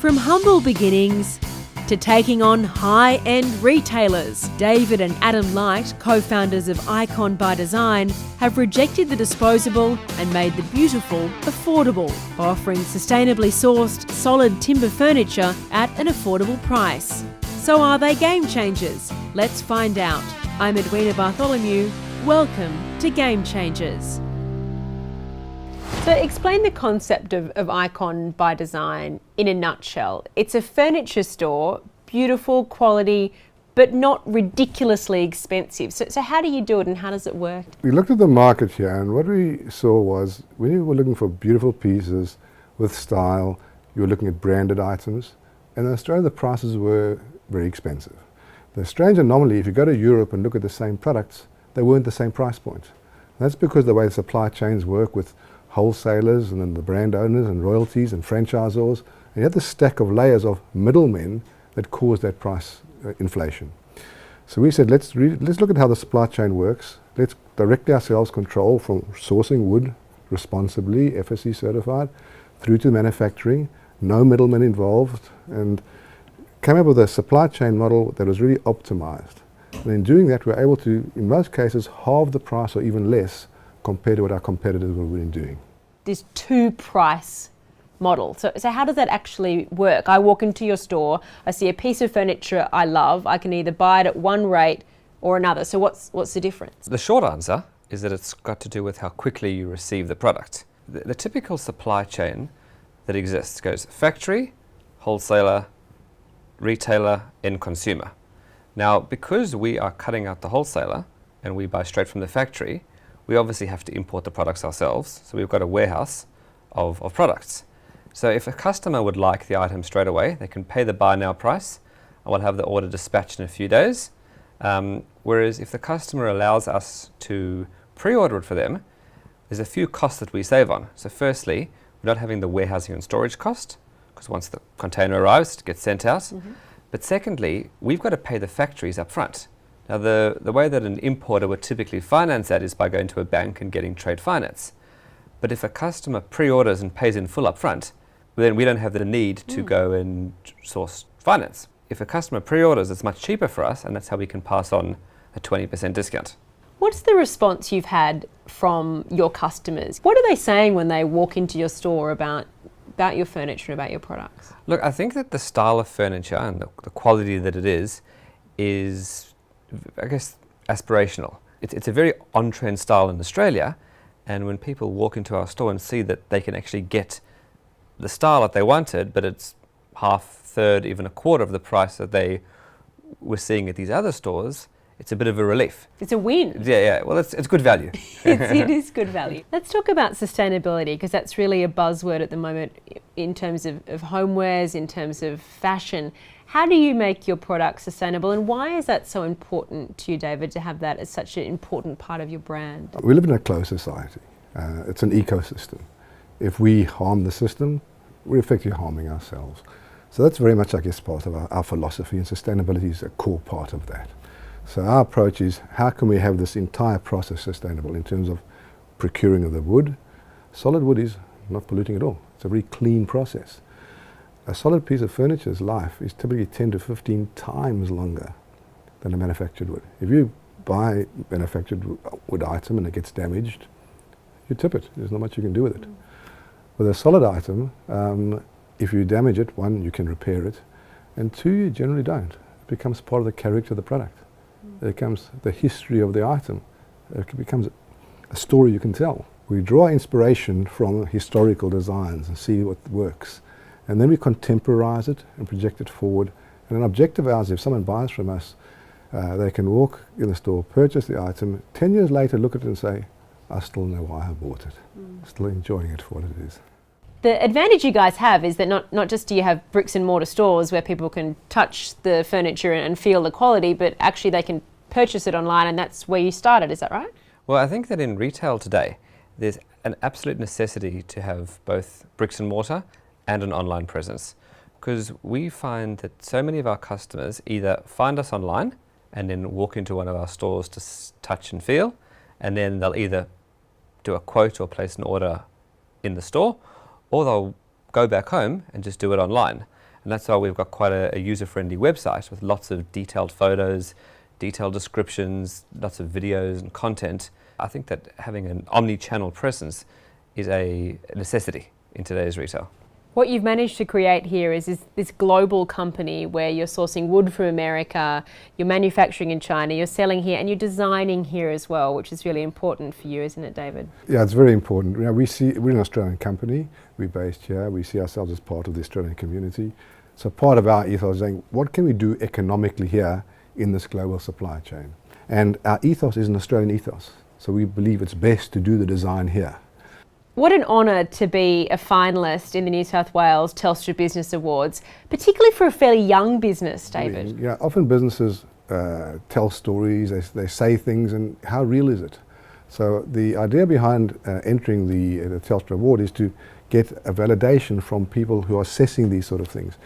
From humble beginnings to taking on high-end retailers, David and Adam Light, co-founders of Icon by Design, have rejected the disposable and made the beautiful affordable by offering sustainably sourced, solid timber furniture at an affordable price. So are they game changers? Let's find out. I'm Edwina Bartholomew. Welcome to Game Changers. So explain the concept of Icon by Design in a nutshell. It's a furniture store, beautiful quality, but not ridiculously expensive. So how do you do it and how does it work? We looked at the market here and what we saw was when you were looking for beautiful pieces with style, you were looking at branded items, and in Australia the prices were very expensive. The strange anomaly, if you go to Europe and look at the same products, they weren't the same price point. That's because the way the supply chains work with wholesalers and then the brand owners and royalties and franchisors, and you have this stack of layers of middlemen that cause that price inflation. So we said, let's look at how the supply chain works. Let's directly ourselves control from sourcing wood responsibly, FSC certified, through to manufacturing, no middlemen involved, and came up with a supply chain model that was really optimized. And in doing that, we're able to, in most cases, halve the price or even less compared to what our competitors were really doing. This two-price model. So how does that actually work? I walk into your store, I see a piece of furniture I love, I can either buy it at one rate or another. So what's the difference? The short answer is that it's got to do with how quickly you receive the product. The typical supply chain that exists goes factory, wholesaler, retailer, end consumer. Now, because we are cutting out the wholesaler and we buy straight from the factory, we obviously have to import the products ourselves. So we've got a warehouse of products. So if a customer would like the item straight away, they can pay the buy now price and we'll have the order dispatched in a few days. Whereas if the customer allows us to pre-order it for them, there's a few costs that we save on. So firstly, we're not having the warehousing and storage cost, because once the container arrives, it gets sent out. Mm-hmm. But secondly, we've got to pay the factories up front. Now the way that an importer would typically finance that is by going to a bank and getting trade finance. But if a customer pre-orders and pays in full up front, then we don't have the need to go and source finance. If a customer pre-orders, it's much cheaper for us, and that's how we can pass on a 20% discount. What's the response you've had from your customers? What are they saying when they walk into your store about your furniture and about your products? Look, I think that the style of furniture and the quality that it is, I guess, aspirational. It's a very on-trend style in Australia, and when people walk into our store and see that they can actually get the style that they wanted, but it's half, third, even a quarter of the price that they were seeing at these other stores, it's a bit of a relief. It's a win. Yeah. Well, it's good value. It is good value. Let's talk about sustainability, because that's really a buzzword at the moment in terms of homewares, in terms of fashion. How do you make your products sustainable, and why is that so important to you, David, to have that as such an important part of your brand? We live in a closed society. It's an ecosystem. If we harm the system, we're effectively harming ourselves. So that's very much, I guess, part of our philosophy, and sustainability is a core part of that. So our approach is, how can we have this entire process sustainable in terms of procuring of the wood? Solid wood is not polluting at all. It's a very clean process. A solid piece of furniture's life is typically 10 to 15 times longer than a manufactured wood. If you buy a manufactured wood item and it gets damaged, you tip it. There's not much you can do with it. With a solid item, if you damage it, one, you can repair it, and two, you generally don't. It becomes part of the character of the product. It becomes the history of the item. It becomes a story you can tell. We draw inspiration from historical designs and see what works. And then we contemporize it and project it forward. And an objective of ours, if someone buys from us, they can walk in the store, purchase the item, 10 years later look at it and say, I still know why I bought it. Still enjoying it for what it is. The advantage you guys have is that not just do you have bricks and mortar stores where people can touch the furniture and feel the quality, but actually they can purchase it online, and that's where you started, is that right? Well, I think that in retail today, there's an absolute necessity to have both bricks and mortar and an online presence, because we find that so many of our customers either find us online and then walk into one of our stores to touch and feel, and then they'll either do a quote or place an order in the store, or they'll go back home and just do it online. And that's why we've got quite a user-friendly website with lots of detailed photos, detailed descriptions, lots of videos and content. I think that having an omni-channel presence is a necessity in today's retail. What you've managed to create here is this global company where you're sourcing wood from America, you're manufacturing in China, you're selling here, and you're designing here as well, which is really important for you, isn't it, David? Yeah, it's very important. You know, we're an Australian company. We're based here. We see ourselves as part of the Australian community. So part of our ethos is saying, what can we do economically here in this global supply chain? And our ethos is an Australian ethos. So we believe it's best to do the design here. What an honour to be a finalist in the New South Wales Telstra Business Awards, particularly for a fairly young business, David. Yeah, often businesses tell stories, they say things, and how real is it? So the idea behind entering the Telstra Award is to get a validation from people who are assessing these sort of things.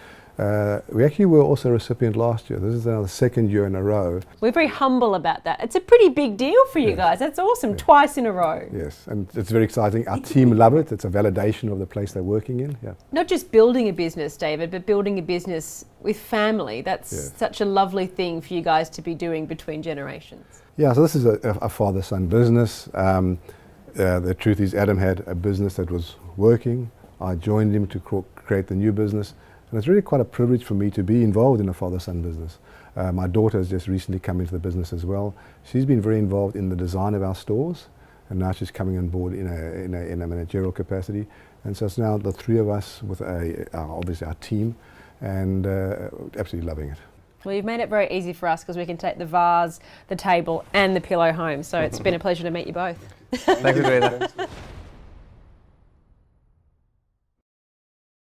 We actually were also a recipient last year. This is now the second year in a row. We're very humble about that. It's a pretty big deal for you guys. That's awesome. Twice in a row. Yes, and it's very exciting. Our team love it. It's a validation of the place they're working in. Yeah. Not just building a business, David, but building a business with family. That's such a lovely thing for you guys to be doing between generations. Yeah, so this is a father-son business. The truth is Adam had a business that was working. I joined him to create the new business. And it's really quite a privilege for me to be involved in a father-son business. My daughter has just recently come into the business as well. She's been very involved in the design of our stores, and now she's coming on board in a managerial capacity. And so it's now the three of us with obviously our team, and absolutely loving it. Well, you've made it very easy for us because we can take the vase, the table and the pillow home. So it's been a pleasure to meet you both. Thank you, Rita.